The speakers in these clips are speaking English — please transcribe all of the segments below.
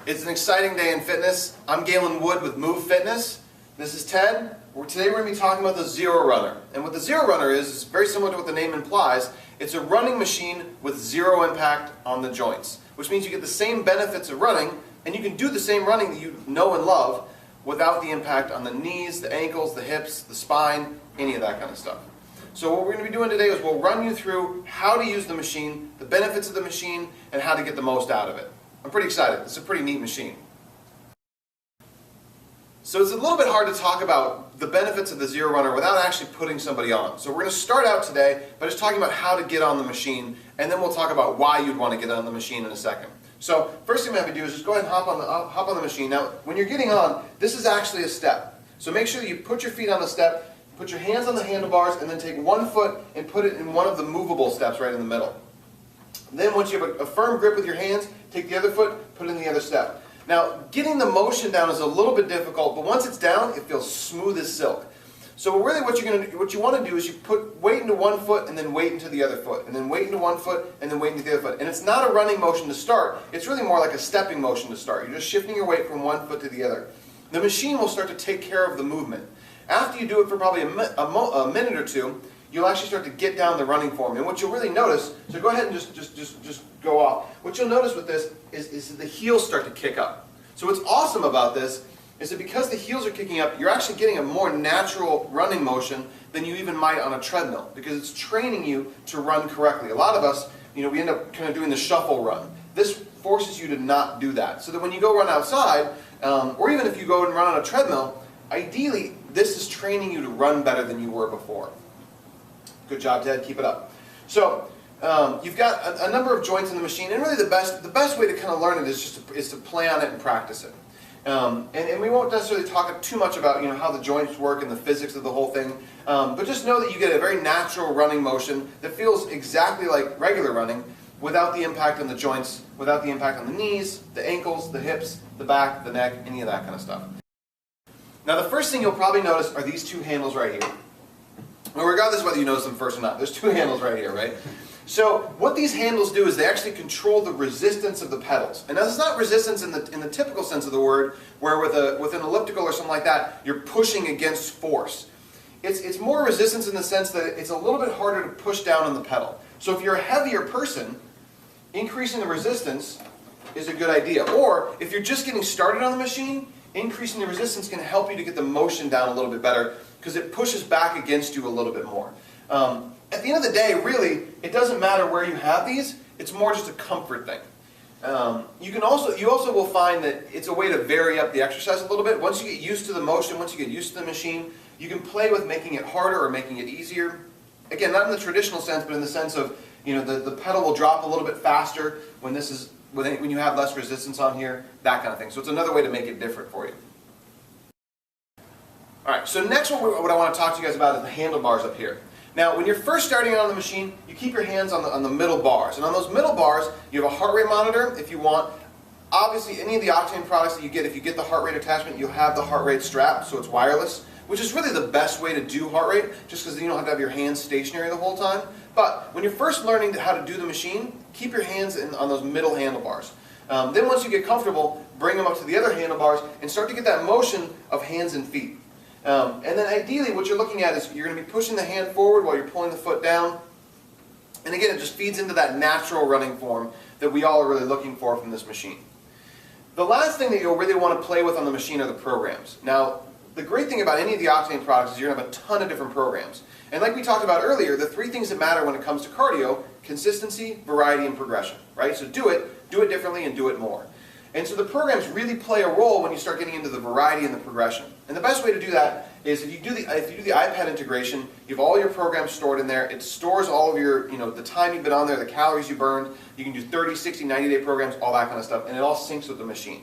It's an exciting day in fitness. I'm Galen Wood with Move Fitness. This is Ted. Today we're going to be talking about the Zero Runner. And what the Zero Runner is very similar to what the name implies. It's a running machine with zero impact on the joints, which means you get the same benefits of running, and you can do the same running that you know and love without the impact on the knees, the ankles, the hips, the spine, any of that kind of stuff. So what we're going to be doing today is we'll run you through how to use the machine, the benefits of the machine, and how to get the most out of it. I'm pretty excited. It's a pretty neat machine. So it's a little bit hard to talk about the benefits of the Zero Runner without actually putting somebody on. So we're going to start out today by just talking about how to get on the machine, and then we'll talk about why you'd want to get on the machine in a second. So first thing we have to do is just go ahead and hop on the machine. Now when you're getting on, this is actually a step. So make sure that you put your feet on the step, put your hands on the handlebars, and then take one foot and put it in one of the movable steps right in the middle. Then once you have a firm grip with your hands, take the other foot, put it in the other step. Now, getting the motion down is a little bit difficult, but once it's down, it feels smooth as silk. So really what you want to do is you put weight into one foot and then weight into the other foot, and then weight into one foot and then weight into the other foot. And it's not a running motion to start, it's really more like a stepping motion to start. You're just shifting your weight from one foot to the other. The machine will start to take care of the movement. After you do it for probably a minute or two, you'll actually start to get down the running form. And what you'll really notice, so go ahead and just go off. What you'll notice with this is that the heels start to kick up. So what's awesome about this is that because the heels are kicking up, you're actually getting a more natural running motion than you even might on a treadmill, because it's training you to run correctly. A lot of us, we end up kind of doing the shuffle run. This forces you to not do that. So that when you go run outside, or even if you go and run on a treadmill, ideally this is training you to run better than you were before. Good job, Ted. Keep it up. So you've got a number of joints in the machine, and really the best way to kind of learn it is to play on it and practice it. And we won't necessarily talk too much about how the joints work and the physics of the whole thing, but just know that you get a very natural running motion that feels exactly like regular running without the impact on the joints, without the impact on the knees, the ankles, the hips, the back, the neck, any of that kind of stuff. Now the first thing you'll probably notice are these two handles right here. Well, regardless of whether you notice them first or not, there's two handles right here, right? So what these handles do is they actually control the resistance of the pedals. And now it's not resistance in the typical sense of the word, where with an elliptical or something like that, you're pushing against force. It's more resistance in the sense that it's a little bit harder to push down on the pedal. So if you're a heavier person, increasing the resistance is a good idea. Or if you're just getting started on the machine, increasing the resistance can help you to get the motion down a little bit better, because it pushes back against you a little bit more. At the end of the day, really, it doesn't matter where you have these. It's more just a comfort thing. You also will find that it's a way to vary up the exercise a little bit. Once you get used to the motion, once you get used to the machine, you can play with making it harder or making it easier. Again, not in the traditional sense, but in the sense of the pedal will drop a little bit faster when you have less resistance on here, that kind of thing. So it's another way to make it different for you. Alright, so next what I want to talk to you guys about is the handlebars up here. Now, when you're first starting out on the machine, you keep your hands on the middle bars. And on those middle bars, you have a heart rate monitor if you want. Obviously, any of the Octane products that you get, if you get the heart rate attachment, you'll have the heart rate strap, so it's wireless, which is really the best way to do heart rate, just because you don't have to have your hands stationary the whole time. But when you're first learning how to do the machine, keep your hands on those middle handlebars. Then once you get comfortable, bring them up to the other handlebars and start to get that motion of hands and feet. And then ideally what you're looking at is you're going to be pushing the hand forward while you're pulling the foot down. And again, it just feeds into that natural running form that we all are really looking for from this machine. The last thing that you'll really want to play with on the machine are the programs. Now, the great thing about any of the Octane products is you're going to have a ton of different programs. And like we talked about earlier, the three things that matter when it comes to cardio: consistency, variety, and progression. Right? So do it differently, and do it more. And so the programs really play a role when you start getting into the variety and the progression. And the best way to do that is if you do the iPad integration, you have all your programs stored in there. It stores all of your, the time you've been on there, the calories you burned. You can do 30, 60, 90-day programs, all that kind of stuff, and it all syncs with the machine.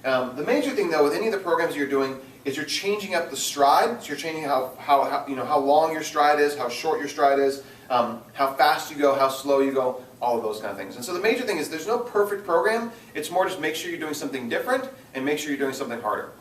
The major thing, though, with any of the programs you're doing is you're changing up the stride. So you're changing how long your stride is, how short your stride is, how fast you go, how slow you go, all of those kind of things. And so the major thing is there's no perfect program. It's more just make sure you're doing something different and make sure you're doing something harder.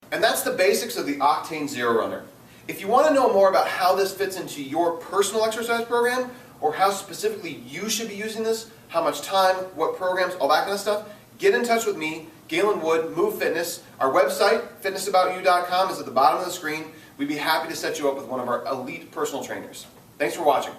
And that's the basics of the Octane Zero Runner. If you want to know more about how this fits into your personal exercise program, or how specifically you should be using this, how much time, what programs, all that kind of stuff, get in touch with me, Galen Wood, Move Fitness. Our website, fitnessaboutyou.com, is at the bottom of the screen. We'd be happy to set you up with one of our elite personal trainers. Thanks for watching.